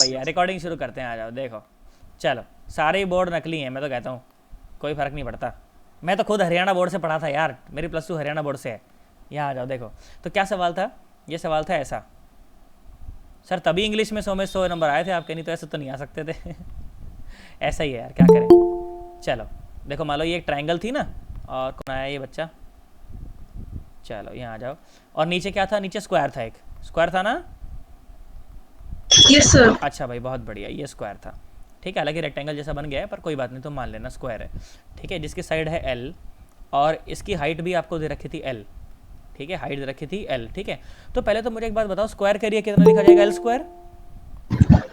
भैया रिकॉर्डिंग शुरू करते हैं, आ जाओ। देखो चलो, सारे ही बोर्ड नकली हैं, मैं तो कहता हूँ कोई फ़र्क नहीं पड़ता। मैं तो खुद हरियाणा बोर्ड से पढ़ा था यार, मेरी +2 हरियाणा बोर्ड से है। यहाँ आ जाओ। देखो तो क्या सवाल था, ये सवाल था ऐसा, सर तभी इंग्लिश में 100 में 100 नंबर आए थे आपके, नहीं तो ऐसे तो नहीं आ सकते थे। ऐसा ही है यार, क्या करें। चलो देखो, मान लो ये एक ट्रायंगल थी ना, और कौन आया ये बच्चा, चलो यहाँ आ जाओ। और नीचे क्या था, नीचे स्क्वायर था, एक स्क्वायर था ना। Yes sir. अच्छा भाई बहुत बढ़िया, ये स्क्वायर था। ठीक है, हालांकि रेक्टेंगल जैसा बन गया है, पर कोई बात नहीं, तो मान लेना स्क्वायर है। ठीक है, जिसकी साइड है एल, और इसकी हाइट भी आपको दे रखी थी एल। ठीक है, हाइट दे रखी थी एल। ठीक है, तो पहले तो मुझे एक बात बताओ, स्क्वायर का एरिया कितना लिखा जाएगा, एल स्क्वायर।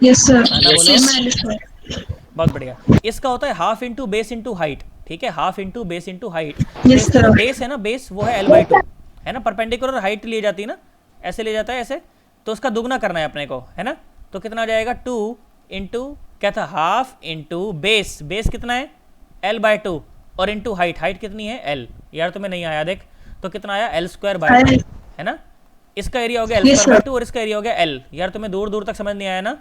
Yes sir. हाँ ना बोलो। Sigma L square. बहुत बढ़िया। इसका होता है half into base into height. ठीक है, half into base into height. तो यस इसका जो सर। बेस है ना, बेस वो है L/2, है ना। परपेंडिकुलर हाइट ली जाती है ना, ऐसे ले जाता है ऐसे, तो उसका दुगना करना है अपने को, है ना। तो कितना आ जाएगा, 2 इंटू क्या था, हाफ इंटू बेस, बेस कितना है L/2, और इंटू हाइट, हाइट कितनी है L। यार तुम्हें नहीं आया देख, तो कितना आया L²/2, है ना। इसका एरिया हो गया यस सर। L²/2 और इसका एरिया हो गया L। यार तुम्हें दूर दूर तक समझ नहीं आया ना।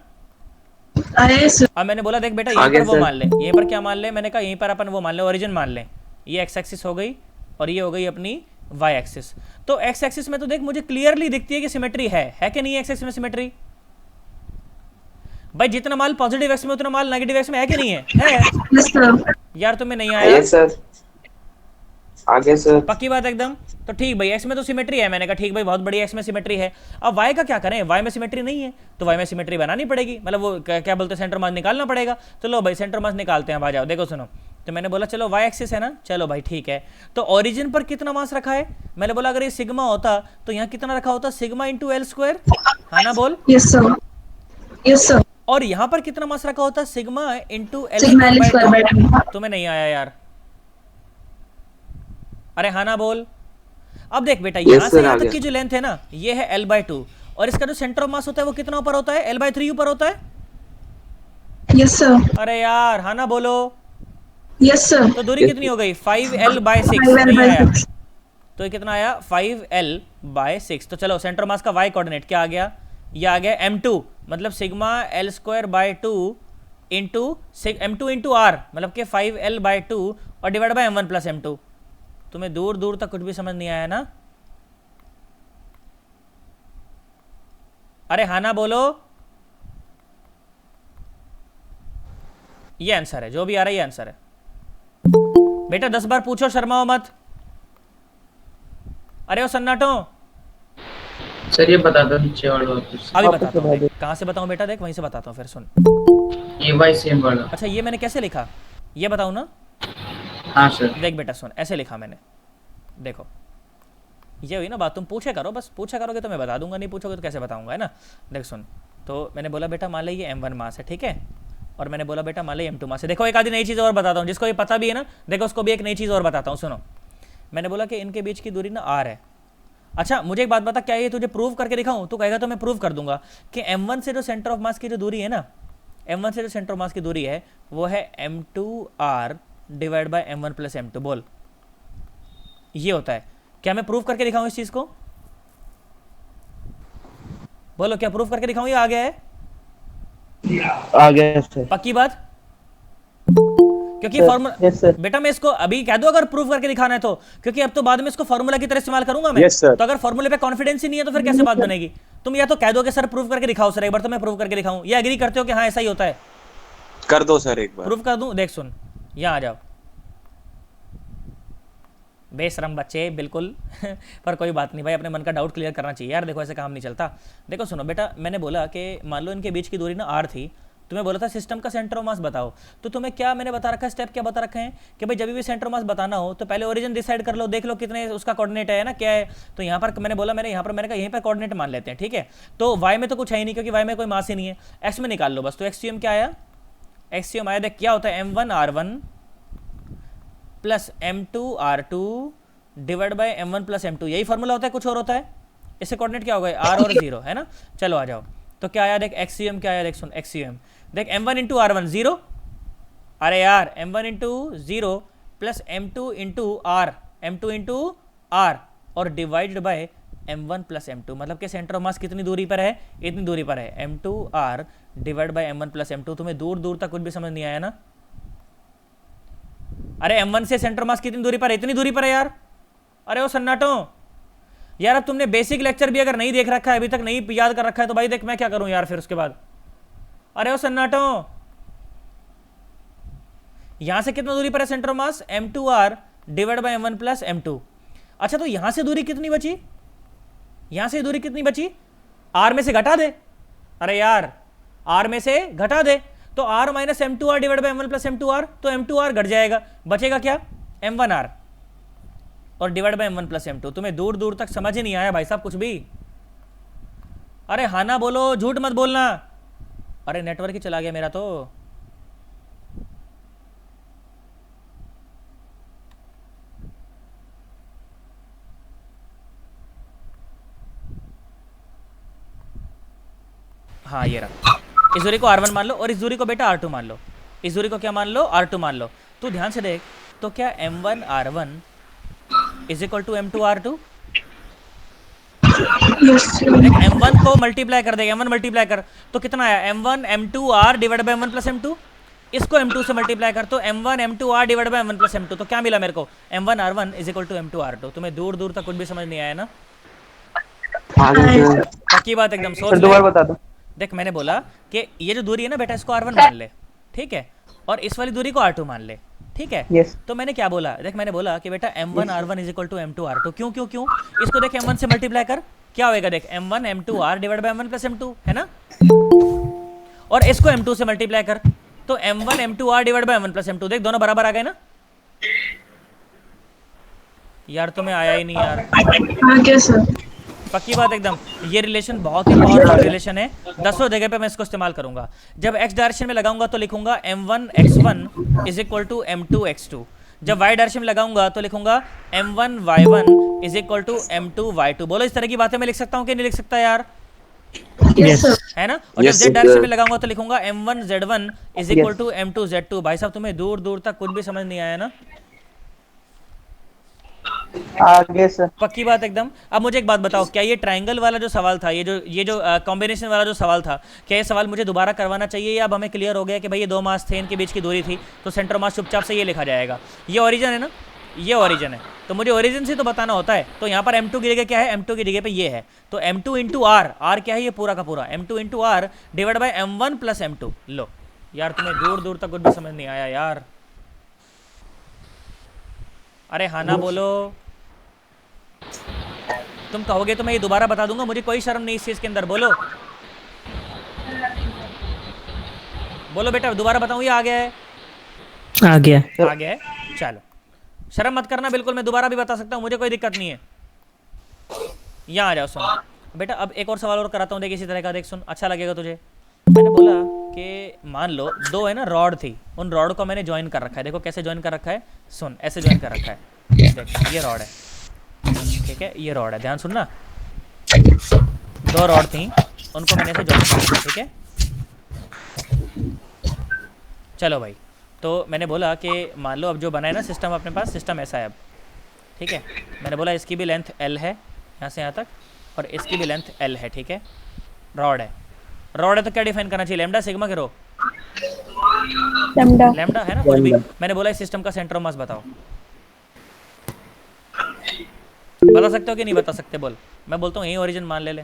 आया सर। अब मैंने बोला देख बेटा, यहीं पर आगे वो सर। मान ले, यहीं पर क्या मान ले, मैंने कहा यहीं पर अपन वो मान ले, ओरिजिन मान ले। ये एक्स एक्सिस हो गई, और ये हो गई अपनी वाई एक्सिस। तो एक्स एक्सिस में तो देख मुझे क्लियरली दिखती है कि सिमेट्री है कि नहीं है एक्स एक्सिस में सिमेट्री। भाई जितना माल पॉजिटिव एक्स में उतना माल नेगेटिव एक्स में है कि नहीं है। Yes sir. यार तुम्हें नहीं आया, यस सर। आगे सर। पक्की बात एकदम। तो ठीक भाई, एक्स में तो सिमेट्री है, मैंने कहा ठीक भाई बहुत बढ़िया, एक्स में सिमेट्री है। अब वाई का क्या करें, वाई में सिमेट्री नहीं है, तो वाई में सिमेट्री बनानी पड़ेगी, मतलब वो क्या बोलते हैं, सेंटर मास निकालना पड़ेगा। तो लो भाई सेंटर मास निकालते हैं, आ जाओ। देखो सुनो, तो मैंने बोला चलो वाई एक्सिस है ना, चलो भाई ठीक है। तो ओरिजिन पर कितना मास रखा है, मैंने बोला अगर ये सिग्मा होता तो यहाँ कितना रखा होता, सिग्मा इंटू L²। हाँ ना बोल। Yes sir. Yes sir. और यहाँ पर कितना मास रखा होता, sigma into sigma L L²/2। Square by 2। तुम्हें नहीं आया यार, अरे हाँ ना बोल। अब देख बेटा, यहाँ यस से सर, यहाँ तक आगे। की जो लेंथ है ना, ये है L/2, और इसका जो सेंटर ऑफ मास होता है वो कितना ऊपर होता है, L/3 ऊपर होता है। Yes sir. अरे यार हाँ ना बोलो। Yes sir. तो दूरी कितनी हो गई, 5L/6, 5 एल नहीं बाय आया। 6। तो ये कितना आया, 5L/6। तो चलो सेंटर मास का वाई कोऑर्डिनेट क्या आ गया, ये आ गया m2, मतलब sigma L²/2 into m2 into are, मतलब कि 5L/2 और divide by m1 plus m2। तुम्हें दूर दूर तक कुछ भी समझ नहीं आया ना। अरे हाँ ना बोलो। ये आंसर है, जो भी आ रहा है ये आंसर है। बेटा 10 बार पूछो, शर्माओ मत। अरे ओ सन्नाटो, सर ये बता दो नीचे वाला वापस। अभी बताता हूँ, देख कहाँ से बताऊँ बेटा, देख वहीं से बताता हूँ, फिर सुन। ये वाई सेम वाला। अच्छा ये मैंने कैसे लिखा, ये बताऊँ ना। हाँ सर। देख बेटा सुन, ऐसे लिखा मैंने, देखो ये हुई ना बात, तुम पूछे करो, बस पूछा करोगे तो मैं बता दूंगा, नहीं पूछोगे तो कैसे बताऊंगा, है ना। देख सुन, तो मैंने बोला बेटा मान लो ये m1 मास है, ठीक है, और मैंने बोला बेटा मान लो m2 मास है। देखो एक आधी नई चीज़ और बताता हूँ, जिसको ये पता भी है ना, देखो उसको भी एक नई चीज़ और बताता हूँ, सुनो। मैंने बोला कि इनके बीच की दूरी ना r है। अच्छा मुझे एक बात बता, क्या ये तुझे प्रूव करके दिखाऊं, तो कहेगा तो मैं प्रूव कर दूंगा कि m1 से जो सेंटर ऑफ मास की जो दूरी है ना, m1 से जो सेंटर ऑफ मास की दूरी है वो है m2r divide by m1 plus m2। बोल ये होता है, क्या मैं प्रूव करके दिखाऊं इस चीज को, बोलो क्या प्रूव करके दिखाऊं, ये आ गया है, आ गया सर। पक्की बात। क्योंकि सर, फॉर्मूला, यस सर। बेटा मैं इसको अभी कह दूं अगर प्रूव करके दिखाना है तो, क्योंकि अब तो बाद में इसको फॉर्मूला की तरह इस्तेमाल करूंगा मैं। Yes sir. तो अगर फॉर्मूले पे कॉन्फिडेंस ही नहीं है तो फिर कैसे बात बनेगी। तुम या तो कह दो कि सर प्रूव करके दिखाओ, सर एक बार तो मैं प्रूव करके दिखाऊं, ये एग्री करते हो कि हाँ ऐसा ही होता है, कर दो सर एक बार। प्रूव कर दूं। देख सुन, यहाँ आ जाओ बेशरम बच्चे बिल्कुल। पर कोई बात नहीं भाई, अपने मन का डाउट क्लियर करना चाहिए यार, देखो ऐसे काम नहीं चलता। देखो सुनो बेटा, मैंने बोला कि मान लो इनके बीच की दूरी ना r थी, तुम्हें बोला था सिस्टम का सेंटर ऑफ मास बताओ, तो तुम्हें क्या मैंने बता रखा है, स्टेप क्या बता रखे हैं कि भाई जब भी सेंटर ऑफ मास बताना हो तो पहले ओरिजिन डिसाइड कर लो, देख लो कितने उसका कोऑर्डिनेट है ना, क्या है। तो यहाँ पर मैंने बोला, मैंने यहाँ पर मैंने कहा यहीं पर कोऑर्डिनेट मान लेते हैं, ठीक है। तो वाई में तो कुछ है ही नहीं, क्योंकि वाई में कोई मास ही नहीं है, एक्स में निकाल लो बस। तो एक्सयूएम क्या आया, एक्सयूएम आया, देख क्या होता है, m1r1 plus m2r2 divide by m1 plus m2, यही फॉर्मूला होता है, कुछ और होता है। इससे कोऑर्डिनेट क्या हो गए, r और 0, है ना। चलो आ जाओ, तो क्या आया देख, एक्सयूएम क्या आया, देख सुन एक्सयूएम, देख m1 इंटू r1 0, अरे यार m1 into 0 plus m2 into r, m2 into r और divided by m1 plus m2, मतलब कि सेंटर ऑफ मास कितनी दूरी पर है, इतनी दूरी पर है, m2r divide by m1 plus m2। तुम्हें दूर दूर तक कुछ भी समझ नहीं आया ना? अरे m1 से सेंटर मास कितनी दूरी पर है, इतनी दूरी पर है यार। अरे वो सन्नाटो यार, अब तुमने बेसिक लेक्चर भी अगर नहीं देख रखा है, अभी तक नहीं याद कर रखा है, तो भाई देख मैं क्या करूं यार फिर उसके बाद। अरे वो सन्नाटो, यहां से कितना दूरी पर है centre of mass, m2r divide by m1 plus m2। अच्छा, तो यहां से दूरी कितनी बची, यहां से दूरी कितनी बची, r में से घटा दे। अरे यार r में से घटा दे, तो r minus m2r divide by m1 plus m2r, तो m2r घट जाएगा, बचेगा क्या, m1r और divide by m1 plus m2। तुम्हें दूर दूर तक समझ ही नहीं आया भाई साहब कुछ भी। अरे हाँ ना बोलो, झूठ मत बोलना। अरे नेटवर्क ही चला गया मेरा तो। हाँ ये रहा, इस दूरी को r1 मान लो और इस दूरी को बेटा r2 मान लो। इस दूरी को क्या मान लो, r2 मान लो। तो ध्यान से देख, तो क्या m1 r1 is equal to m2 r2? Yes, sir. देख m1 को मल्टीप्लाई कर देगा, m1 मल्टीप्लाई कर तो कितना आया, m1 m2 r divide by m1 plus m2। इसको m2 से मल्टीप्लाई कर तो m1 m2 r divide by m1 plus m2। तो क्या मिला मेरे को, m1 r1 is equal to m2 r2। तुम्हें दूर दूर तक कुछ भी समझ नहीं आया ना? आगे सर। पक्की बात एकदम, सोच सर ले। दोबारा बता दो। देख मैंने बोला कि ये जो दूरी है ना बेटा, इसको r1 मान ले, ठीक है, और इस वाली दूरी को r2 मान ले, ठीक है। यस। तो मैंने क्या बोला, देख मैंने बोला कि बेटा m1 r1 is equal to m2 r2। क्यों क्यों क्यों, इसको देख m1 से मल्टीप्लाई कर, क्या होएगा, देख m1 m2 r divide by m1 plus m2 है ना, और इसको m2 से मल्टीप्लाई कर तो m1 m2 r divide by m1 plus m2। देख दोनों बराबर आ गए ना? यार तुम्हें आया ही नहीं यार। आगे सर। पक्की बात एकदम, ये रिलेशन बहुत ही पावरफुल रिलेशन है। 10 जगह पे मैं इसको इस्तेमाल करूंगा। जब x डायरेक्शन में लगाऊंगा तो लिखूंगा m1 x1 is equal to m2 x2। जब y डायरेक्शन में लगाऊंगा तो लिखूंगा m1 y1 is equal to m2 y2। बोलो इस तरह की बातें मैं लिख सकता हूँ कि नहीं लिख सकता यार, Yes, sir. है ना? और Yes, जब z sir. डायरेक्शन में लगाऊंगा तो लिखूंगा m1 z1 is equal to m2 z2। भाई साहब तुम्हें दूर दूर तक कुछ भी समझ नहीं आया ना? आगे सर। पक्की बात एकदम। अब मुझे एक बात बताओ, क्या ये ट्रायंगल वाला जो सवाल था, ये जो कॉम्बिनेशन वाला जो सवाल था, क्या ये सवाल मुझे दोबारा करवाना चाहिए, या अब हमें क्लियर हो गया कि भाई ये दो मास थे, इनके बीच की दूरी थी, तो सेंटर मास चुपचाप से ये लिखा जाएगा। ये ओरिजिन है ना, ये ओरिजिन है, तो मुझे ओरिजिन से तो बताना होता है। तो यहाँ पर m2 की जगह क्या है, m2 की जगह पे ये है, तो m2 इंटू आर, आर क्या है, ये पूरा का पूरा m2 into R divide by m1 plus m2। लो यार तुम्हें दूर दूर तक कुछ भी समझ नहीं आया यार। अरे हाँ ना बोलो, तुम कहोगे तो मैं ये दोबारा बता दूंगा, मुझे कोई शर्म नहीं इस चीज के अंदर। बोलो बोलो बेटा, दोबारा बताऊं या आ गया है? आ गया। आ गया है, चलो शर्म मत करना बिल्कुल, मैं दोबारा भी बता सकता हूँ, मुझे कोई दिक्कत नहीं है। यहाँ आ जाओ, सुन बेटा, अब एक और सवाल और कराता हूँ, देख इसी तरह का, देख सुन, अच्छा लगेगा तुझे। मैंने बोला कि मान लो दो है ना रॉड थी, उन रॉड को मैंने ज्वाइन कर रखा है। देखो कैसे ज्वाइन कर रखा है, सुन ऐसे ज्वाइन कर रखा है, देख ये रॉड है, ठीक है, ये रॉड है, ध्यान सुनना। दो रॉड थी, उनको मैंने ऐसे ज्वाइन कर रखा है, ठीक है। चलो भाई, तो मैंने बोला कि मान लो अब जो बना है ना सिस्टम अपने पास, सिस्टम ऐसा है अब, ठीक है। मैंने बोला इसकी भी लेंथ l है यहाँ से यहाँ तक, और इसकी भी लेंथ l है, ठीक है। रॉड है, रॉड है तो क्या डिफाइन करना चाहिए, लैम्डा सिग्मा के रो, लैम्डा है ना कुछ भी। मैंने बोला इस सिस्टम का सेंटर ऑफ मास बताओ, बता सकते हो कि नहीं बता सकते? बोल, मैं बोलता हूँ यही ओरिजिन मान ले।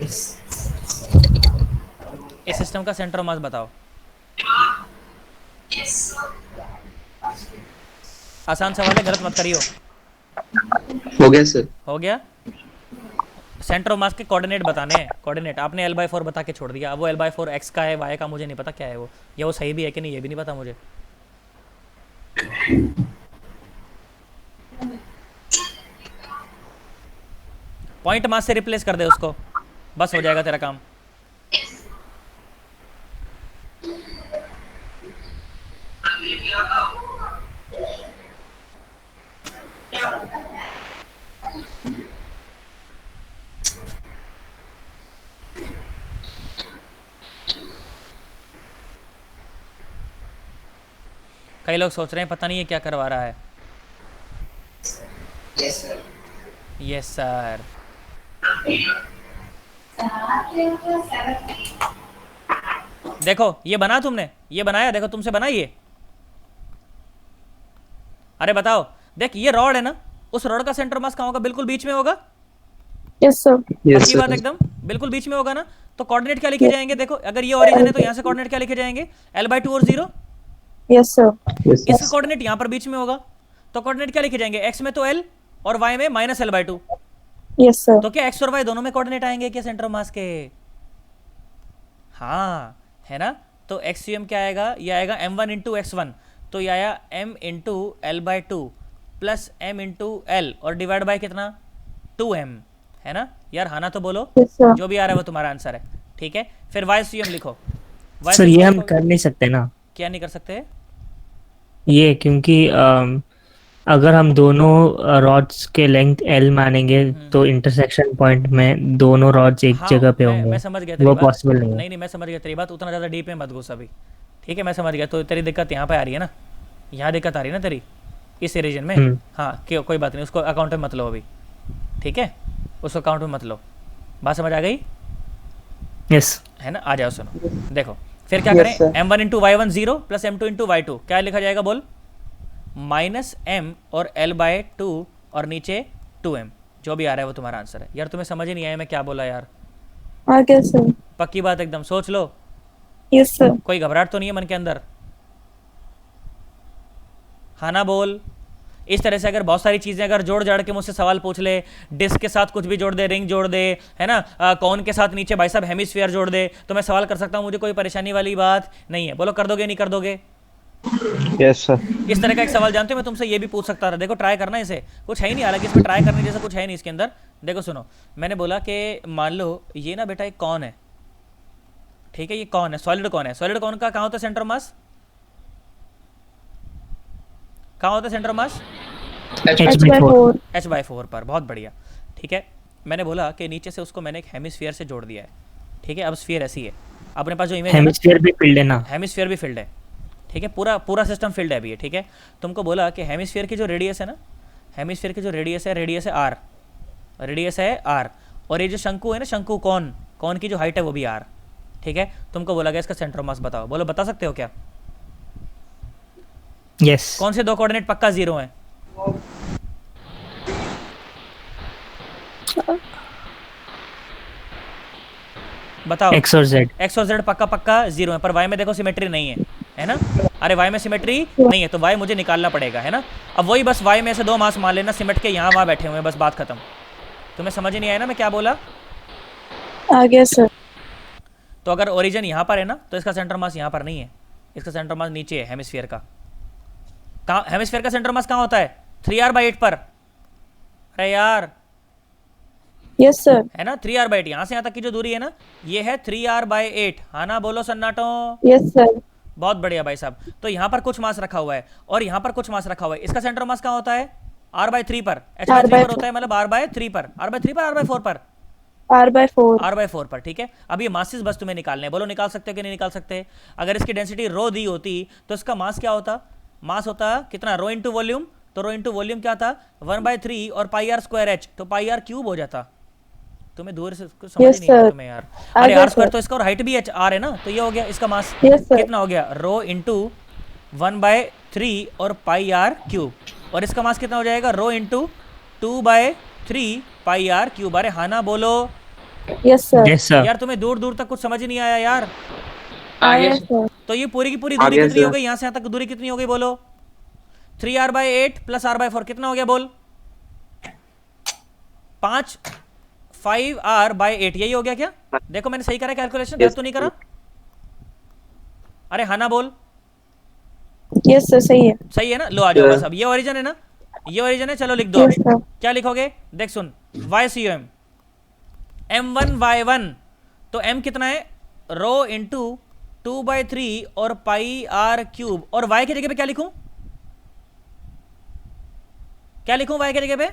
इस सिस्टम का सेंटर ऑफ मास बताओ। आसान सवाल है, गलत मत करियो। हो गया सर। हो गया। सेंटर ऑफ मास के कोऑर्डिनेट बताने हैं, कोऑर्डिनेट आपने l/4 बता के छोड़ दिया। अब वो l/4 x का है, y का मुझे नहीं पता क्या है वो, या वो सही भी है कि नहीं ये भी नहीं पता मुझे। पॉइंट मास से रिप्लेस कर दे उसको, बस हो जाएगा तेरा काम। कई लोग सोच रहे हैं पता नहीं ये क्या करवा रहा है। Yes sir. देखो ये बना तुमने, ये बनाया, देखो तुमसे बना ये। अरे बताओ, देख ये रॉड है ना, उस रॉड का सेंटर मास कहाँ होगा? बिल्कुल बीच में होगा। Yes, sir. Yes, पक्की बात sir. एकदम, बिल्कुल बीच में होगा ना। तो कोऑर्डिनेट क्या लिखे जाएंगे? देखो अगर ये ओरिजिन है तो यहाँ से कोऑर्डिनेट क्या लिखे जाएंगे? L/2 और 0। Yes, sir. Yes, sir. इसका कोऑर्डिनेट यहाँ पर बीच में होगा, तो कोऑर्डिनेट क्या लिखे जाएंगे? x में तो L और y में -L/2। Yes, sir. तो क्या x और y दोनों में कोऑर्डिनेट आएंगे क्या सेंटर मास के? हाँ है ना। तो एक्सियम क्या आएगा? ये आएगा m1 इंटू x1, तो ये आया m into L/2 plus m into L और डिवाइड बाय कितना? 2m, है ना यार? हाँ ना तो बोलो। Yes, sir. जो भी आ रहा है वो तुम्हारा आंसर है, ठीक है। फिर YCM लिखो। सर YCM ये हम लिखो। कर नहीं सकते ना, क्या नहीं कर सकते? ये क्योंकि अगर हम दोनों रॉड्स के लेंथ L मानेंगे तो इंटरसेक्शन पॉइंट में दोनों रॉड्स एक हाँ, जगह पे मैं होंगे, समझ गया तेरी वो बात। पॉसिबल नहीं है। नहीं मैं समझ गया तेरी बात, उतना ज़्यादा डीप में मत घुस अभी, ठीक है। मैं समझ गया। तो तेरी दिक्कत यहाँ पे आ रही है ना, यहाँ दिक्कत आ रही है ना तेरी इस रीजन में। हाँ कोई बात नहीं, उसको अकाउंट में मत लो अभी, ठीक है। उसको अकाउंट में मत लो। बात समझ आ गई? यस है ना। आ जाओ सुनो, देखो फिर क्या Yes, करें? sir. m1 into y1 0 plus m2 into y2 क्या लिखा जाएगा बोल? -m और L/2 और नीचे 2m। जो भी आ रहा है वो तुम्हारा आंसर है। यार तुम्हें समझ ही नहीं आया मैं क्या बोला यार? Okay, sir. पक्की बात एकदम, सोच लो। Yes, sir. कोई घबराहट तो नहीं है मन के अंदर? हाँ ना बोल। इस तरह से अगर बहुत सारी चीज़ें अगर जोड़ जाड़ के मुझसे सवाल पूछ ले, डिस्क के साथ कुछ भी जोड़ दे, रिंग जोड़ दे, है ना, कौन के साथ नीचे भाई साहब हेमिस्फीयर जोड़ दे, तो मैं सवाल कर सकता हूँ, मुझे कोई परेशानी वाली बात नहीं है। बोलो कर दोगे नहीं कर दोगे? Yes sir. इस तरह का एक सवाल जानते हो मैं तुमसे ये भी पूछ सकता था। देखो ट्राई करना, इसे कुछ है ही नहीं, हालांकि इसमें ट्राई करने जैसा कुछ है नहीं इसके अंदर। देखो सुनो, मैंने बोला कि मान लो ये ना बेटा एक कौन है, ठीक है। ये कौन है? सॉलिड कौन है? सॉलिड कौन का कहाँ होता है सेंटर मास? कहाँ होता है सेंटर मास? H/4. h/4 पर। बहुत बढ़िया, ठीक है। मैंने बोला कि नीचे से उसको मैंने एक हेमिस्फीयर से जोड़ दिया है, ठीक है। अब स्फीयर ऐसी है, अपने पास जो इमेज है, हेमिस्फीयर भी फील्ड है ना? हेमिस्फीयर भी फील्ड है, ठीक है। पूरा सिस्टम फील्ड है अभी ये, ठीक है। तुमको बोला कि हेमिस्फीयर की जो रेडियस है ना, हेमिस्फीयर की जो रेडियस है r, रेडियस है r, और ये जो शंकु है ना, शंकु कौन की जो हाइट है वो भी r, ठीक है। तुमको बोला गया इसका सेंटर मास बताओ। बोलो बता सकते हो क्या? यस। कौन से दो कोऑर्डिनेट पक्का 0 हैं? बताओ। एक्स और जेड। एक्स और जेड पक्का 0 है, पर वाई में देखो सिमेट्री नहीं है ना। अरे वाई में सिमेट्री नहीं है, तो वाई मुझे निकालना पड़ेगा, है ना। अब वही बस वाई में से दो मास मान लेना, सिमट के यहाँ वहाँ बैठे हुए हैं, बस बात खत्म। तुम्हें समझ ही नहीं आया ना मैं क्या बोला? आगे सर। तो अगर ओरिजिन यहाँ पर है ना, तो इसका सेंटर मास यहाँ पर नहीं है, इसका सेंटर मास नीचे है हेमिस्फीयर का। कहाँ हेमिस्फीयर का सेंटर मास कहाँ होता है? 3r/8 पर। अरे यार, यस सर। है ना, 3r/8। यहाँ से यहाँ तक की जो दूरी है ना, ये है 3r/8। हाँ ना बोलो सन्नाटो। Yes sir. बहुत बढ़िया भाई साहब। तो यहाँ पर कुछ मास रखा हुआ है और यहाँ पर कुछ मास रखा हुआ है। इसका सेंटर मास कहाँ होता है? r/3 पर। h/3 पर होता है, मतलब r/3 पर, r/3 पर, r/4 पर, r/4। r/4 पर, ठीक है। अब ये मासेस बस तुम्हें निकालने हैं, बोलो निकाल सकते हो कि नहीं निकाल सकते? अगर इसकी डेंसिटी रो दी होती तो इसका मास क्या होता? मास होता कितना? Rho into volume. तो रो इंटू वॉल्यूम क्या था? 1/3 और πr²h, तो πr³ हो जाता। तुम्हें दूर से कुछ समझ ही नहीं आया तुम्हें यार। अरे r² तो इसका और हाइट भी r है ना, तो ये हो गया इसका मास। कितना हो गया? रो इंटू 1/3 और πr³, और इसका मास कितना हो जाएगा? Rho into 2/3 πr³। अरे हाँ ना बोलो। Yes sir. Yes sir. यार तुम्हें दूर दूर तक कुछ समझ ही नहीं आया यार। आगे सर। तो ये पूरी की पूरी दूरी आगे कितनी हो सर। गई? यहाँ से यहाँ तक दूरी कितनी हो गई बोलो? 3r/8 प्लस r/4 कितना हो गया बोल? 5r/8, यही हो गया क्या? देखो मैंने सही करा कैलकुलेशन, गलत तो नहीं करा? अरे हाँ ना बोल। यस सर, सही है। सही है ना? लो आ जाओ बस। अब ये ओरिजिन है ना, ये ओरिजिन है, चलो लिख दो। Yes sir. क्या लिखोगे? देख सुन, YCM m1y1, तो m कितना है? रो इंटू 2/3 और πr³, और y की जगह पे क्या लिखूं? क्या लिखूं y की जगह पे?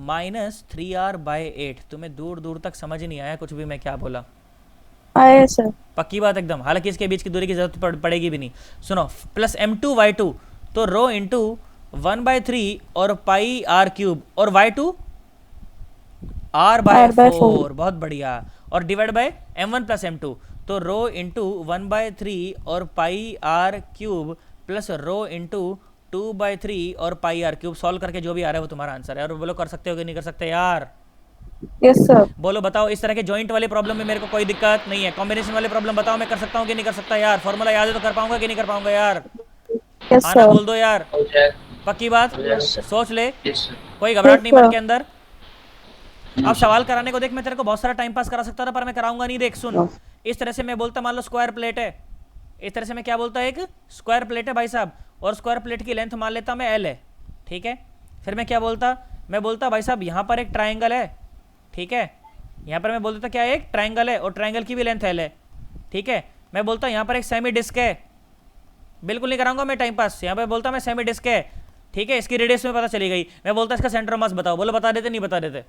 -3r/8। तुम्हें दूर दूर तक समझ ही नहीं आया कुछ भी मैं क्या बोला? आया है सर। पक्की बात एकदम, हालांकि इसके बीच की दूरी की जरूरत पड़ेगी भी नहीं। सुनो, प्लस m2y2 तो रो इंटू 1/3 और पाई r क्यूब और y2 r/4, बहुत बढ़िया, और divide by m1 plus m2 तो रो इंटू 1/3 और पाई r cube plus rho into 2/3 और पाई r क्यूब। सॉल्व करके जो भी आ रहा है वो तुम्हारा आंसर है। और बोलो कर सकते हो कि नहीं कर सकते यार? Yes sir. बोलो बताओ, इस तरह के जॉइंट वाले प्रॉब्लम में मेरे को कोई दिक्कत नहीं है। कॉम्बिनेशन वाले प्रॉब्लम बताओ, मैं कर सकता हूँ कि नहीं कर सकता यार? फॉर्मूला याद है तो कर पाऊंगा कि नहीं कर पाऊंगा यार? यस आना सर। बोल दो यार, हो जाएगा। पक्की बात, Yes, sir. सोच ले, Yes, sir. कोई घबराहट नहीं Yes, मन sir. के अंदर। अब सवाल कराने को देख, मैं तेरे को बहुत सारा टाइम पास करा सकता था पर मैं कराऊंगा नहीं। देख सुन, इस तरह से मैं बोलता, मान लो स्क्वायर प्लेट है, इस तरह से मैं क्या बोलता, एक स्क्वायर प्लेट है भाई साहब, और स्क्वायर प्लेट की लेंथ मान लेता मैं एल है, ठीक है। फिर मैं क्या बोलता, मैं बोलता भाई साहब यहाँ पर एक ट्राइंगल है, ठीक है, यहाँ पर मैं बोल देता क्या, एक ट्राइंगल है और ट्राइंगल की भी लेंथ एल है, ठीक है। मैं बोलता यहाँ पर एक सेमी डिस्क है, बिल्कुल नहीं कराऊंगा मैं टाइम पास, यहाँ पर बोलता मैं सेमी डिस्क है, ठीक है, इसकी रेडियस में पता चली गई। मैं बोलता इसका सेंटर मास बताओ, बोलो बता देते नहीं बता देते?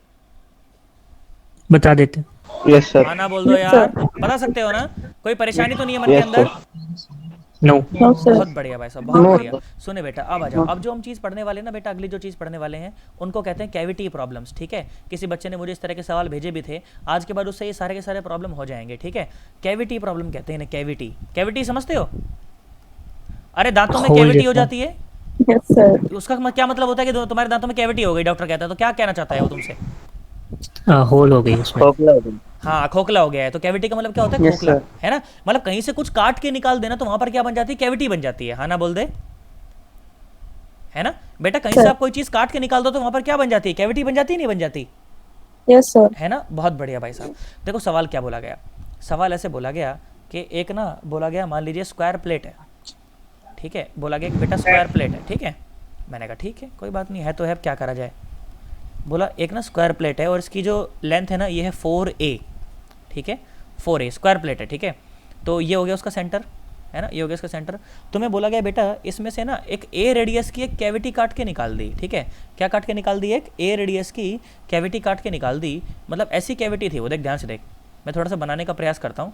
बता देते। Yes, sir. आना बोल दो यार, बता सकते हो ना? कोई परेशानी तो नहीं है मन के Yes, अंदर? sir. नो। No sir. बहुत बढ़िया भाई साहब, बहुत बढ़िया। सुने बेटा, अब आ जाओ, अब जो हम चीज़ पढ़ने वाले हैं ना बेटा, अगली जो चीज़ पढ़ने वाले हैं उनको कहते हैं कैविटी प्रॉब्लम्स, ठीक है। किसी बच्चे ने मुझे इस तरह के सवाल भेजे भी थे, आज के बाद उससे ये सारे के सारे प्रॉब्लम हो जाएंगे, ठीक है। कैविटी प्रॉब्लम कहते हैं ना, कैविटी। कैविटी समझते हो? अरे दांतों में खोल कैविटी हो जैसा। जाती है, यस सर। उसका क्या मतलब होता है कि तुम्हारे दांतों में कैविटी हो गई, डॉक्टर कहता है, तो क्या कहना चाहता है वो तुमसे? होल हो गई उसमें। खोखला हो गई। हाँ, खोखला हो गया है। तो कैविटी का मतलब क्या होता है? Yes, खोखला, sir. है ना। मतलब कहीं से कुछ काट के निकाल देना तो वहां पर क्या बन जाती है? कैविटी बन जाती है। हाँ ना बोल दे, है ना बेटा। कहीं से आप कोई चीज काट के निकाल दो तो वहां पर क्या बन जाती है? कैविटी बन जाती है, नहीं बन जाती? Yes sir. है ना। बहुत बढ़िया भाई साहब। देखो सवाल क्या बोला गया, सवाल ऐसे बोला गया कि एक ना बोला गया, मान लीजिए स्क्वायर प्लेट है, ठीक है, बोला गया कि बेटा स्क्वायर प्लेट है, ठीक है। मैंने कहा ठीक है, कोई बात नहीं है तो है, क्या करा जाए। बोला एक ना स्क्वायर प्लेट है और इसकी जो लेंथ है ना ये है 4a, ठीक है, 4a स्क्वायर प्लेट है, ठीक है। तो ये हो गया उसका सेंटर, है ना, ये हो गया इसका सेंटर। तुम्हें बोला गया बेटा इसमें से ना एक a रेडियस की एक कैविटी काट के निकाल दी, ठीक है। क्या काट के निकाल दी? एक a रेडियस की कैविटी काट के निकाल दी। मतलब ऐसी कैविटी थी वो, देख ध्यान से देख, मैं थोड़ा सा बनाने का प्रयास करता हूँ।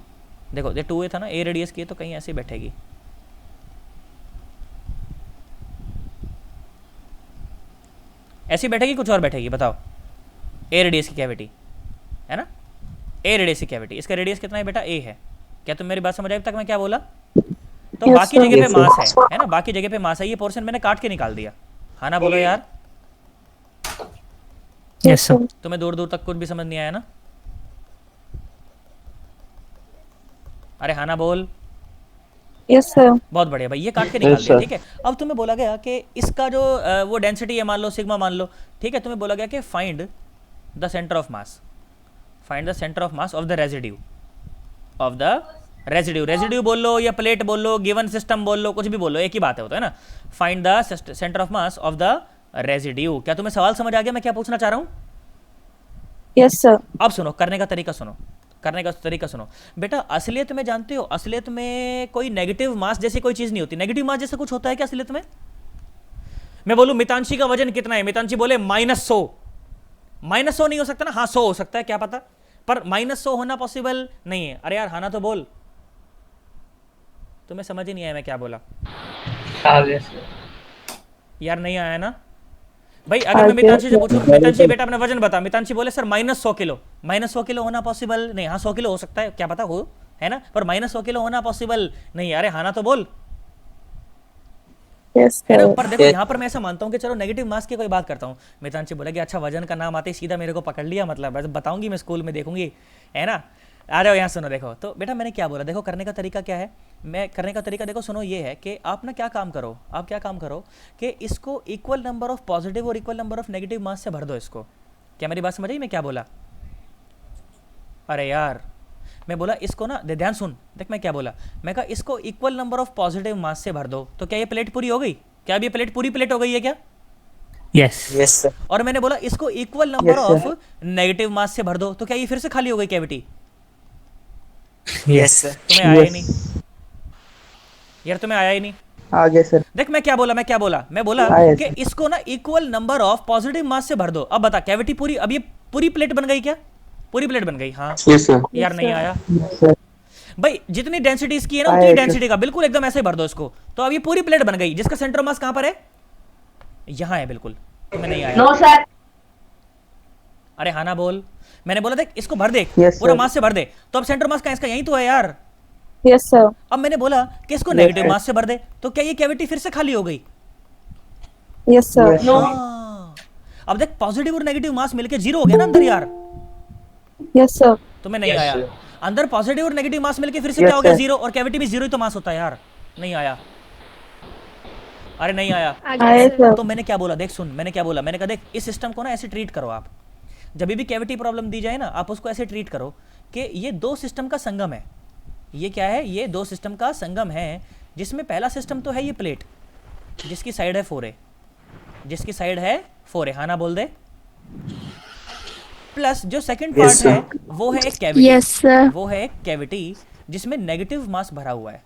देखो ये 2a था ना, a रेडियस की, तो कहीं ऐसी बैठेगी, ऐसी बैठेगी, कुछ और बैठेगी, बताओ। ए रेडियस की कैविटी है ना, ए रेडियस की कैविटी, इसका रेडियस कितना है बेटा? ए है। क्या तुम मेरी बात समझ आई अब तक मैं क्या बोला? तो Yes, बाकी sir. जगह पे Yes, sir. मास है ना, बाकी जगह पे मास है, ये पोर्शन मैंने काट के निकाल दिया। हाँ ना बोलो यार, यस सर। तुम्हें दूर दूर तक कुछ भी समझ नहीं आया ना? अरे हाँ ना बोल। Yes sir. बहुत बढ़िया भाई, ये काट के निकाल Yes, दिया, sir. ठीक है। अब तुम्हें बोला गया कि इसका जो वो डेंसिटी है, मान लो सिग्मा मान लो, ठीक है। तुम्हें बोला गया कि find the centre of mass, find the centre of mass of the residue, of the residue. Residue बोल लो या प्लेट बोल लो, गिवन सिस्टम बोल लो, कुछ भी बोल लो, एक ही बात है, होता है ना। Find the centre of mass of the residue. क्या तुम्हें सवाल समझ आ गया मैं क्या पूछना चाह रहा हूँ? Yes sir. अब सुनो, करने का तरीका सुनो, करने का तरीका सुनो बेटा। असलियत में जानते हो, असलियत में कोई नेगेटिव मास जैसी कोई चीज नहीं होती। नेगेटिव मास जैसा कुछ होता है क्या असलियत में? मैं बोलूं मितांशी का वजन कितना है, मितांशी बोले -100, -100 नहीं हो सकता ना? हाँ 100 हो सकता है, क्या पता, पर -100 होना पॉसिबल नहीं है। अरे यार हाँ ना तो बोल, तुम्हें समझ ही नहीं आया मैं क्या बोला आ गया सर। यार? नहीं आया ना भाई। अगर मैं मितांशी से पूछूं, मितांशी बेटा अपना वजन बता, मितांशी बोले सर -100 किलो, -100 किलो होना पॉसिबल नहीं। हाँ 100 किलो हो सकता है, क्या पता हो, है ना, पर -100 किलो होना पॉसिबल नहीं। अरे हाँ ना तो बोल, यस है ना। सर। पर देखो यहाँ पर मैं ऐसा मानता हूँ कि चलो नेगेटिव मास की कोई बात करता हूँ। मितांशी बोलेगी अच्छा वजन का नाम आते ही सीधा मेरे को पकड़ लिया, मतलब बस बताऊंगी मैं स्कूल में, देखूंगी, है ना। आ जाओ यहाँ सुनो, देखो तो बेटा मैंने क्या बोला, देखो करने का तरीका क्या है। मैं करने का तरीका देखो सुनो, ये है कि आप ना क्या काम करो, आप क्या काम करो कि इसको इक्वल नंबर ऑफ पॉजिटिव और equal number of negative mass से भर दो इसको। क्या मेरी बात समझ आई मैं क्या बोला? अरे यार मैं बोला इसको ना, ध्यान सुन, देख मैं क्या बोला। मैं कहा इसको इक्वल नंबर ऑफ पॉजिटिव मास से भर दो, तो क्या ये प्लेट पूरी हो गई? क्या अब ये प्लेट पूरी प्लेट हो गई है क्या? यस। Yes, sir. और मैंने बोला इसको equal number Yes, of sir. Negative mass से भर दो, तो क्या ये फिर से खाली हो गई कैविटी? Yes, sir. तुम्हें आया ही Yes. नहीं यार, तुम्हें आया ही नहीं। आगे सर। देख मैं क्या बोला, मैं क्या बोला, मैं बोला आया कि सर। इसको ना इक्वल नंबर ऑफ पॉजिटिव मास से भर दो। अब बता कैविटी पूरी, अब ये पूरी प्लेट बन गई क्या? पूरी प्लेट बन गई? हाँ Yes, sir. यार नहीं आया। Yes, sir. भाई जितनी डेंसिटी इसकी है ना उतनी डेंसिटी का बिल्कुल एकदम ऐसे भर दो इसको, तो अब ये पूरी प्लेट बन गई जिसका सेंटर मास कहां पर है, यहां है बिल्कुल। तुम्हें नहीं आया? No sir. अरे हाँ ना बोल, मैंने बोला देख इसको भर दे, Yes, पूरा sir. मास से भर दे, तो अब सेंटर मास का इसका यही तो है यार। Yes, sir. अब मैंने बोला कि इसको नेगेटिव मास से भर दे, तो क्या ये कैविटी फिर से खाली हो गई? Yes, sir. Yes. हाँ। अब देख पॉजिटिव और नेगेटिव मास मिलके जीरो हो गया ना अंदर यार। Yes, sir. तुम्हें नहीं Yes, आया? sir. अंदर पॉजिटिव और नेगेटिव मास मिलके फिर से Yes, क्या हो गया? sir. जीरो, और कैविटी भी जीरो ही तो मास होता है यार। नहीं आया? अरे नहीं आया। आए sir. तो मैंने क्या बोला देख सुन, मैंने क्या बोला, मैंने कहा देख इस सिस्टम को ना ऐसे ट्रीट करो आप, जब भी कैविटी प्रॉब्लम दी जाए ना आप उसको ऐसे ट्रीट करो कि ये दो सिस्टम का संगम है। ये क्या है? ये दो सिस्टम का संगम है, जिसमें पहला सिस्टम तो है ये प्लेट जिसकी साइड है 4a, जिसकी साइड है 4a, हाँ ना बोल दे। प्लस जो सेकंड पार्ट Yes, sir. है वो है एक कैविटी, Yes, sir. वो है एक कैविटी जिसमें नेगेटिव मास भरा हुआ है।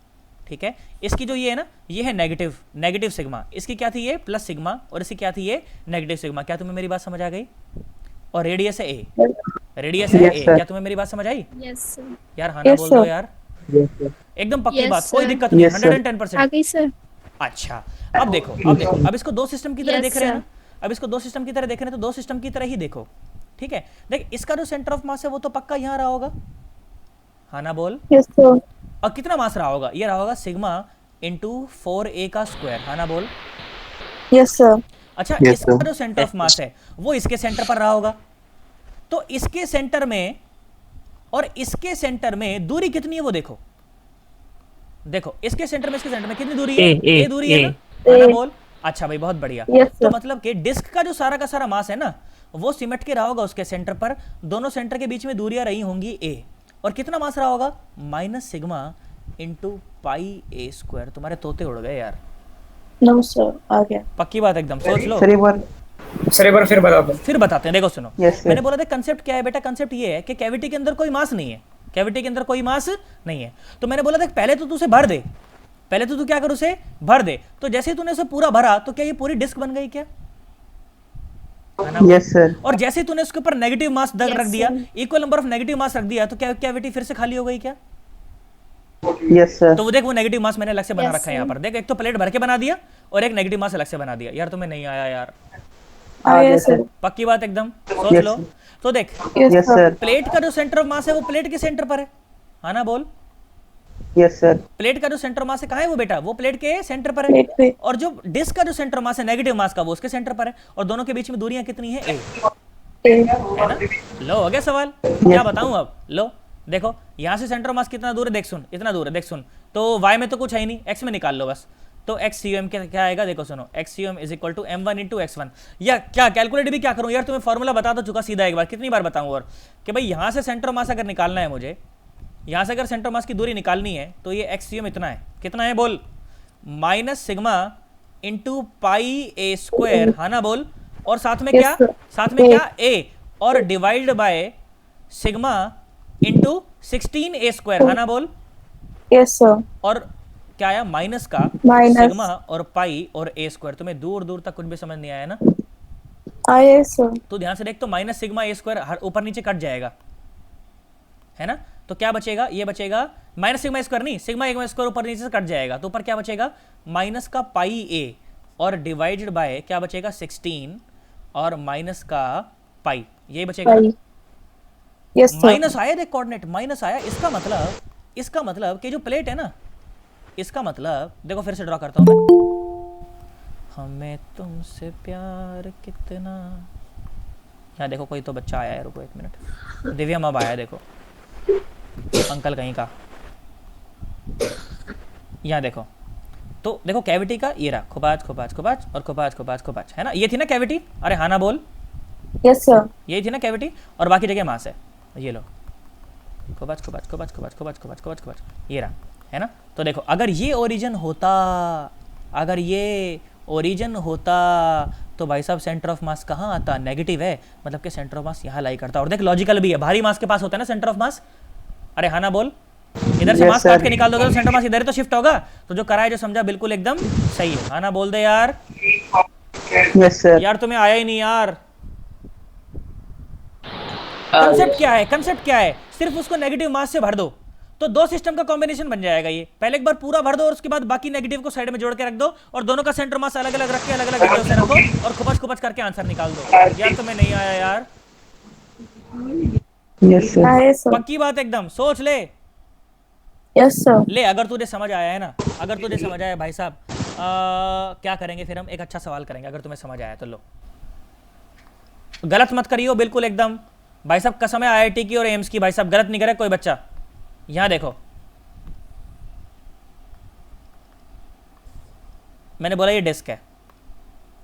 ठीक है, इसकी जो ये है ना, ये है नेगेटिव सिग्मा, इसकी क्या थी ये प्लस सिग्मा, और इसकी क्या थी ये नेगेटिव सिग्मा। क्या तुम्हें मेरी बात समझ आ गई? और रेडियस है ए, रेडियस है Yes, ए। sir. क्या तुम्हें मेरी बात समझ आई? Yes sir. यार हाँ ना Yes, बोल दो sir. यार, Yes, sir. एकदम पक्की Yes, बात, कोई sir. दिक्कत नहीं, Yes, sir. 110%। गई सर। अच्छा अब देखो, अब इसको दो सिस्टम की तरह Yes, देख रहे हैं sir. ना, अब इसको दो सिस्टम की तरह देख रहे हैं तो दो सिस्टम की तरह ही देखो। ठीक है, देख इसका जो सेंटर ऑफ मास है वो तो पक्का यहाँ रहा होगा, हाँ ना बोल। Yes, sir. और कितना मास रहा होगा? ये रहा होगा सिग्मा इंटू 4a का स्क्वायर, हाँ ना बोल। Yes, sir. अच्छा Yes, इसका sir. जो सेंटर ऑफ मास है वो इसके सेंटर पर रहा होगा, तो इसके सेंटर में और इसके सेंटर में दूरी कितनी है वो देखो। देखो इसके सेंटर में इसके सेंटर में कितनी दूरी है? A, दूरी है A. ना, हाँ ना बोल। अच्छा भाई बहुत बढ़िया। Yes, तो sir. मतलब कि डिस्क का जो सारा का सारा मास है ना वो सिमट के रहा होगा उसके सेंटर पर, दोनों सेंटर के बीच में दूरियां रही होंगी a, और कितना मास रहा होगा? माइनस सिग्मा इंटू पाई ए स्क्वायर। तुम्हारे तोते उड़ गए यार, No, sir. आ गया. पक्की बात एकदम, सोच लो। सर एक बार सर एक बार फिर बता दो। फिर बताते हैं, देखो सुनो। Yes, sir. मैंने बोला था कंसेप्ट क्या है बेटा, कंसेप्ट ये है कि कैविटी के अंदर कोई मास नहीं है, कैविटी के अंदर कोई मास नहीं है। तो मैंने बोला था पहले तो तू उसे भर दे, पहले तो तू क्या कर उसे भर दे, तो जैसे ही तूने उसे पूरा भरा तो क्या ये पूरी डिस्क बन गई क्या? है ना? यस सर और जैसे ही तूने उसके ऊपर नेगेटिव मास Yes, रख दिया, sir. Equal number of negative mass रख दिया, तो क्या कैविटी फिर से खाली हो गई क्या? यस सर तो वो देख वो नेगेटिव मास मैंने अलग से बना Yes, रखा है यहाँ sir. पर, देख एक तो प्लेट भर के बना दिया और एक नेगेटिव मास अलग से बना दिया। यार तुम्हें नहीं आया यार, आया sir. पक्की बात एकदम, सोच Yes, लो। sir. तो देख Yes, yes sir. Sir plate का जो सेंटर ऑफ मास है वो प्लेट के सेंटर पर है, हाँ ना बोल। यस सर प्लेट का जो सेंटर मास है कहाँ है वो बेटा? वो प्लेट के सेंटर पर है। प्लेट पे. और जो डिस्क का जो सेंटर मास है नेगेटिव मास का वो उसके सेंटर पर है, और दोनों के बीच में दूरियां कितनी है? ए, है ना? लो हो गया सवाल, क्या बताऊं अब? लो देखो यहाँ से सेंटर मास कितना दूर है, देख सुन, इतना दूर है, देख सुन। तो y में तो कुछ है ही नहीं, x में निकाल लो बस। तो x CUM क्या आएगा? देखो सुनो, x CUM is equal to m1 into x1। या क्या कैलकुलेट भी क्या करूं यार, तुम्हें फॉर्मूला बता तो चुका सीधा एक बार, कितनी बार बताऊं और कि भाई यहाँ से सेंटर मास अगर निकालना है मुझे, यहाँ से अगर सेंटर मास की दूरी निकालनी है तो ये x CUM इतना है, कितना है बोल? माइनस सिग्मा इंटू पाई ए स्क्वायर, हाँ ना बोल। और साथ में Yes, क्या? sir. साथ में क्या? a, और divide by sigma into 16a square, हाँ ना बोल। Yes, sir. और क्या आया? माइनस का Minus. सिग्मा और पाई और a स्क्वायर। तुम्हें दूर दूर तक कुछ भी समझ नहीं आया ना? आया sir. तो ध्यान से देख, तो माइनस सिग्मा ए स्क्वायर हर ऊपर नीचे कट जाएगा, है ना? तो क्या बचेगा? ये बचेगा माइनस सिग्मा स्क्वायर, नहीं सिग्मा ए स्क्वायर ऊपर नीचे से कट जाएगा, तो ऊपर क्या बचेगा? माइनस का पाई ए और डिवाइडेड बाय क्या बचेगा? 16 और माइनस का पाई, यही बचेगा। Bye. Yes, sir. माइनस आया, देख कोऑर्डिनेट माइनस आया, इसका मतलब कि जो प्लेट है ना, इसका मतलब देखो फिर से ड्रॉ करता हूं मैं। हमें तुमसे प्यार कितना, यहाँ देखो कोई तो बच्चा आया है, रुको एक मिनट, दिव्या मब आया है, देखो अंकल कहीं का, यहाँ देखो। तो देखो कैविटी का ये रहा खुबाच खुबाच खुबाच और खुबाच खुबाच खुबाच, है ना? ये थी ना कैविटी, अरे हाँ ना बोल, Yes, sir. यही थी ना कैविटी, और बाकी जगह मास है, ये लो खुबाच खुबाच खुबाच खुबाच खुबाच खुबाच खुबाच खुबाच, ये रहा, है ना? तो देखो अगर ये ओरिजिन होता, अगर ये ओरिजिन होता तो भाई साहब सेंटर ऑफ मास कहाँ आता? नेगेटिव है, मतलब कि सेंटर ऑफ मास यहाँ लाई करता। और देख लॉजिकल भी है, भारी मास के पास होता है ना सेंटर ऑफ मास, अरे हाँ ना बोल। इधर से Yes, मास काट sir. के निकाल दोगे तो सेंटर मास इधर ही तो शिफ्ट होगा। तो जो करा है, जो समझा, बिल्कुल एकदम सही है, हाँ ना बोल दे यार। यस सर यार तुम्हें आया ही नहीं यार। कंसेप्ट क्या है? कंसेप्ट क्या है? सिर्फ उसको नेगेटिव मास से भर दो, तो दो सिस्टम का कॉम्बिनेशन बन जाएगा ये। पहले एक बार पूरा भर दो और उसके बाद बाकी नेगेटिव को साइड में जोड़ के रख दो और दोनों का सेंटर मास अलग अलग रख के अलग अलग विंडो से रखो और खुपच खुपच करके आंसर निकाल दो। यार तुम्हें नहीं आया यार? Yes sir. आया सर। पक्की बात एकदम, सोच ले। Yes sir. ले अगर तुझे समझ आया है ना, अगर तुझे समझ आया भाई साहब, क्या करेंगे फिर हम? एक अच्छा सवाल करेंगे अगर तुम्हें समझ आया तो। लो गलत मत करियो बिल्कुल एकदम भाई साहब, कसम है आईआईटी की और एम्स की, भाई साहब गलत नहीं करे कोई बच्चा। यहां देखो मैंने बोला ये डिस्क है,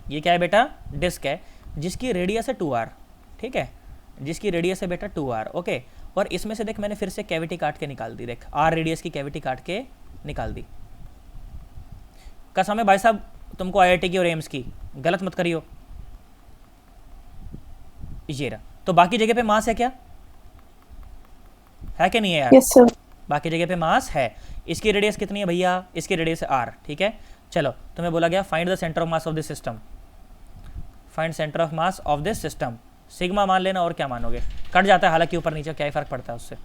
ये क्या है बेटा? डिस्क है जिसकी रेडियस है 2r, ठीक है, जिसकी रेडियस है बेटा 2r, ओके। और इसमें से देख मैंने फिर से कैविटी काट के निकाल दी, देख r रेडियस की कैविटी काट के निकाल दी। कसम है भाई साहब तुमको आईआईटी की और एम्स की, गलत मत करियो। ये रहा, तो बाकी जगह पे मास है क्या? है कि नहीं है यार? Yes sir. बाकी जगह पे मास है। इसकी रेडियस कितनी है भैया? इसकी रेडियस है r, ठीक है। चलो तुम्हें बोला गया find the centre of mass of this system, find centre of mass of this system. Sigma मान लेना और क्या मानोगे? कट जाता है हालांकि ऊपर नीचे, क्या ही फर्क पड़ता है उससे,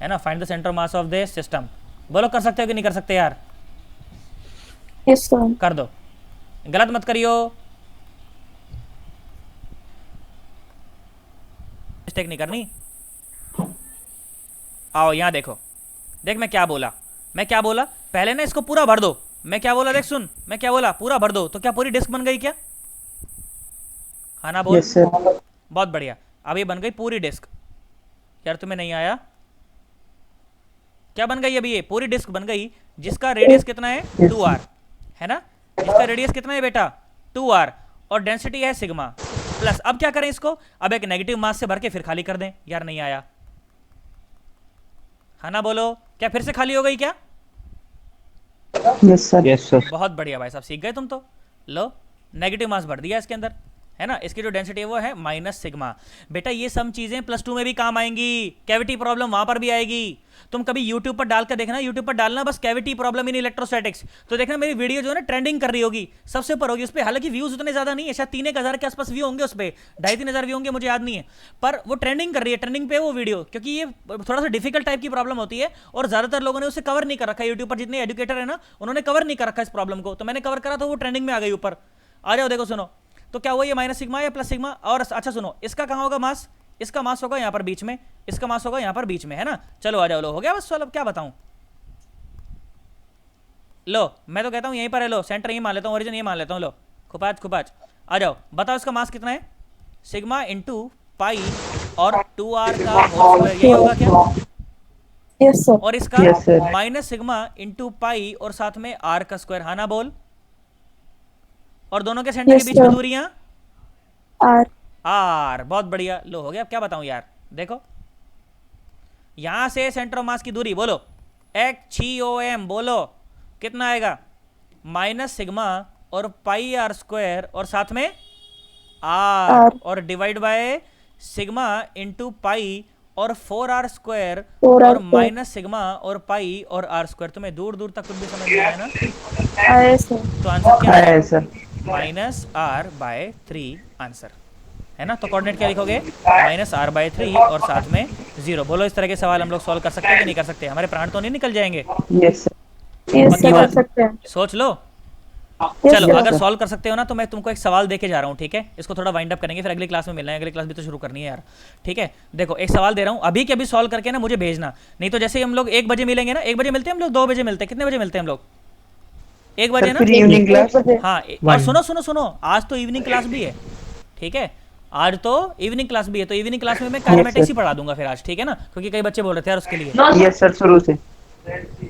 है ना। Find the centre of mass of this system. बोलो कर सकते हो कि नहीं कर सकते यार? Yes sir. कर दो, गलत मत करियो, मिस्टेक नहीं करनी। आओ यहाँ देखो, देख मैं क्या बोला, मैं क्या बोला पहले ना, इसको पूरा भर दो। मैं क्या बोला देख सुन, मैं क्या बोला? पूरा भर दो। तो क्या पूरी डिस्क बन गई क्या? हाँ ना बोल। Yes sir. बहुत बढ़िया, अब ये बन गई पूरी डिस्क। यार तुम्हें नहीं आया? क्या बन गई अभी? ये पूरी डिस्क बन गई जिसका रेडियस कितना है? 2r, है ना। इसका रेडियस कितना है बेटा? 2r, और डेंसिटी है सिग्मा प्लस। अब क्या करें इसको? अब एक नेगेटिव मास से भर के फिर खाली कर दें। यार नहीं आया? हाँ ना बोलो, क्या फिर से खाली हो गई क्या? Yes sir. Yes sir. बहुत बढ़िया भाई साहब, सीख गए तुम तो। लो नेगेटिव मास भर दिया इसके अंदर, है ना। इसकी जो डेंसिटी है वो है माइनस सिग्मा। बेटा ये सब चीजें +2 में भी काम आएंगी, कैविटी प्रॉब्लम वहां पर भी आएगी। तुम कभी यूट्यूब पर डाल कर देखना, यूट्यूब पर डालना बस कैविटी प्रॉब्लम इन इलेक्ट्रोस्टैटिक्स, तो देखना मेरी वीडियो जो है ना ट्रेंडिंग कर रही होगी, सबसे ऊपर होगी उस पर। हालांकि व्यूज उतने ज्यादा नहीं है, शायद 3-1 के आसपास व्यू होंगे उस पर, 2,500-3,000 व्यू होंगे, मुझे याद नहीं है, पर वो ट्रेंडिंग कर रही है, ट्रेंडिंग पे वो वीडियो, क्योंकि ये थोड़ा सा डिफिकल्ट टाइप की प्रॉब्लम होती है और ज्यादातर लोगों ने उसे कवर नहीं कर रखा। यूट्यूब पर जितने एजुकेटर है ना, उन्होंने कवर नहीं कर रखा इस प्रॉब्लम को, तो मैंने कवर करा तो वो ट्रेंडिंग में आ गई ऊपर। आ जाओ देखो सुनो, तो क्या हुआ ये माइनस सिग्मा या प्लस सिग्मा? और अच्छा सुनो, इसका कहाँ होगा मास? इसका मास होगा यहाँ पर बीच में, इसका मास होगा यहाँ पर बीच में, है ना। चलो आ जाओ, लो हो गया बस सवाल। अब क्या बताऊं? लो मैं तो कहता हूँ यहीं पर है, लो सेंटर यही मान लेता हूँ, ओरिजिन यही मान लेता हूँ। लो खुपाच खुपाच आ जाओ, बताओ इसका मास कितना है? सिग्मा इंटू पाई और 2r का होल स्क्वायर, यही होगा क्या? Yes sir. और इसका Yes, sir. Minus sigma into pi और साथ में r का स्क्वायर, हाँ ना बोल। और दोनों के सेंटर Yes, के बीच में sir. दूरियां आर। r। बहुत बढ़िया, लो हो गया। अब क्या बताऊं यार, देखो यहां से सेंटर ऑफ मास की दूरी बोलो, HCOM बोलो कितना आएगा? माइनस सिग्मा और पाई r स्क्वायर और साथ में r, R. और divide by sigma into pi और 4r स्क्वायर 4r और square. माइनस सिग्मा और पाई और r स्क्वायर। तुम्हें दूर दूर तक कुछ भी समझ में आया ना? आया सर। तो आंसर क्या है है? सर। -r/3 आंसर, है ना। तो कोऑर्डिनेट क्या लिखोगे? -r/3 और साथ में 0। बोलो इस तरह के सवाल हम लोग सॉल्व कर सकते हैं कि नहीं कर सकते? हमारे प्राण तो नहीं निकल जाएंगे? Yes sir. यस पक्की सर, कर बात? सकते हैं। सोच लो। Yes, चलो sir. अगर सॉल्व कर सकते हो ना, तो मैं तुमको एक सवाल देके जा रहा हूँ, ठीक है। इसको थोड़ा वाइंड अप करेंगे, फिर अगली क्लास में मिलना है। अगली क्लास भी तो शुरू करनी है यार, ठीक है। देखो एक सवाल दे रहा हूँ, अभी के अभी सॉल्व करके ना मुझे भेजना, नहीं तो जैसे ही हम लोग 1 बजे मिलेंगे ना, 1 बजे मिलते हैं हम लोग, 2 बजे मिलते हैं, कितने बजे मिलते हैं हम लोग? 1 बजे सर ना। फिर इवनिंग क्लास। हाँ और सुनो सुनो सुनो, आज तो इवनिंग क्लास भी है, ठीक है। आज तो इवनिंग क्लास भी है, तो इवनिंग क्लास में मैं काइनेमेटिक्स ही पढ़ा दूंगा फिर आज, ठीक है ना, क्योंकि कई बच्चे बोल रहे थे यार उसके लिए। यस सर, शुरू से।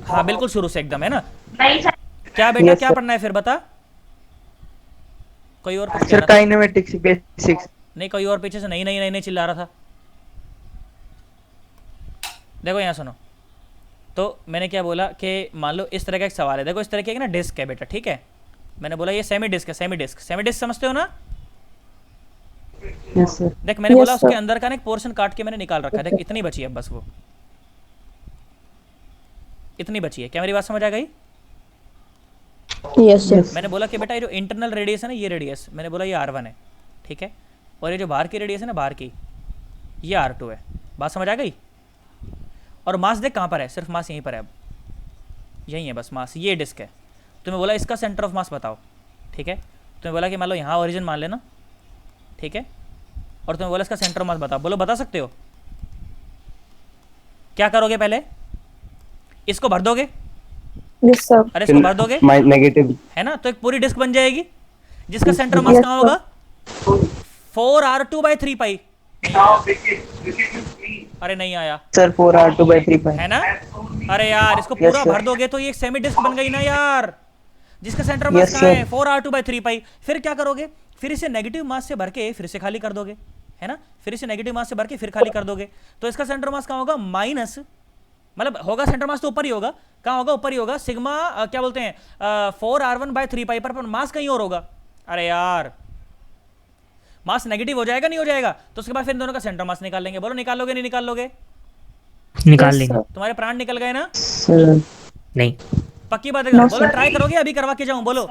हाँ बिल्कुल शुरू से एकदम, है ना। क्या बेटा Yes, क्या sir. पढ़ना है फिर बता? कोई और कुछ कह सर रहा था? Kinematics basics. नहीं कोई और पीछे से नहीं नहीं नहीं नहीं चिल्ला रहा था। देखो यहाँ सुनो, तो मैंने क्या बोला कि मान लो इस तरह का एक सवाल है। देखो इस तरह की एक ना डिस्क है बेटा, ठीक है। मैंने बोला ये सेमी डिस्क है, सेमी डिस्क। सेमी डिस्क समझते हो ना? Yes sir. देख मैंने Yes, बोला उसके sir. अंदर का ना एक पोर्शन काट के मैंने निकाल रखा है। देख इतनी बची है बस, वो इतनी बची है। क्या मेरी बात समझ आ गई? Yes sir. मैंने बोला कि बेटा ये जो इंटरनल रेडियस है ना, ये रेडियस मैंने बोला ये R1 है, ठीक है। और ये जो बाहर की रेडियस है ना, बाहर की, ये R2 है। बात समझ आ गई? और मास देख कहाँ पर है, सिर्फ मास यहीं पर है, अब यहीं है बस मास, ये डिस्क है। तुम्हें बोला इसका सेंटर ऑफ मास बताओ, ठीक है। तुम्हें बोला कि मान लो यहाँ ओरिजिन मान लेना, ठीक है, और तुम्हें बोला इसका सेंटर ऑफ मास बताओ, बोलो बता सकते हो? क्या करोगे पहले? इसको भर दोगे, Yes, sir. अरे इसको भर दोगे, नेगेटिव है ना, तो एक पूरी डिस्क बन जाएगी जिसका सेंटर ऑफ मास Yes, कहाँ sir. होगा? 4r2/3 पाई। अरे नहीं आया, सर 4r2/3 है ना। अरे यार इसको Yes, पूरा sir. भर दोगे तो ये एक सेमी डिस्क बन गई ना यार, जिसका सेंटर मास Yes, कहाँ sir. है? 4r2/3 पाई। फिर क्या करोगे? फिर इसे नेगेटिव मास से भर के फिर से खाली कर दोगे, है ना, फिर इसे नेगेटिव मास से भर के फिर खाली कर दोगे, तो इसका सेंटर मास कहाँ होगा? माइनस, मतलब होगा सेंटर मास तो ऊपर ही होगा, कहाँ होगा? ऊपर ही होगा, सिग्मा क्या बोलते हैं 4r1/3 पाई, पर मास कहीं और होगा। अरे यार मास नेगेटिव हो जाएगा, नहीं हो जाएगा? तो उसके बाद फिर इन दोनों का सेंटर मास निकाल लेंगे। बोलो निकाल लोगे नहीं निकाल लोगे? निकाल Yes, लेंगे। sir. तुम्हारे प्राण निकल गए ना? सर नहीं, पक्की बात है? No, बोलो sir. ट्राई करोगे, अभी करवा के जाऊं? बोलो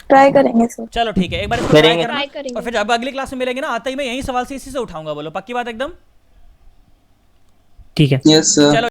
ट्राई करेंगे सर। चलो ठीक है, एक बार इसको ट्राई करेंगे। करना, Try करेंगे। और फिर जब अगली क्लास में मिलेंगे ना, आते ही मैं यही सवाल से इसी से उठाऊंगा। बोलो पक्की बात एकदम? ठीक है। Yes, sir. चलो